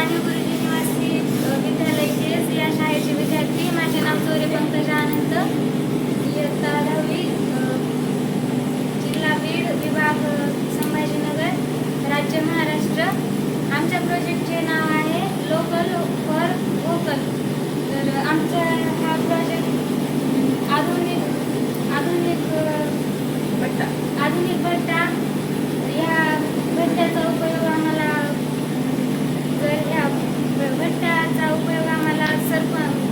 महादेव गुरुजी निवासी विद्यालयाचे या शाळेचे विद्यार्थी. माझे नाव चोरे पंकजा आनंद, इयत्ता 10वी, जिल्हा बीड, विभाग संभाजीनगर, राज्य महाराष्ट्र. आमच्या प्रोजेक्टचे नाव आहे लोकल फॉर वोकल. तर आमचा हा प्रोजेक्ट आधुनिक भट्टा. या भट्ट्याचा उपयोग आम्हाला भट्ट्याचा उपयोग आम्हाला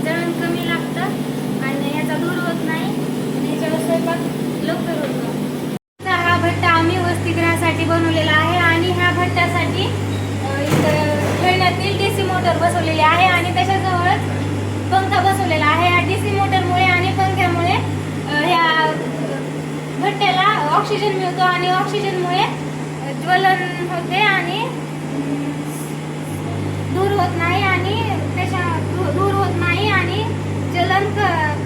जळण कमी लागतं आणि याचा धूर होत नाही आणि याच्यावर स्वयंपाक लवकर होतो. हा भट्टा आम्ही वसतिगृहासाठी बनवलेला आहे आणि ह्या भट्ट्यासाठी खेळण्यातील DC मोटर बसवलेली आहे आणि त्याच्याजवळच पंखा बसवलेला आहे. या DC मोटरमुळे आणि पंख्यामुळे ह्या भट्ट्याला ऑक्सिजन मिळतो आणि ऑक्सिजनमुळे ज्वलन होते आणि दूर होत नाही आणि ज्वलन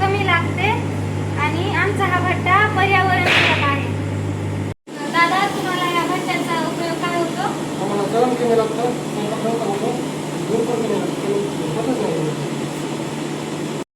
कमी लागते आणि आमचा हा भट्टा पर्यावरणपूरक आहे. दादा, तुम्हाला या भट्ट्याचा उपयोग काय होतो? आम्हाला ज्वलन कमी लागतं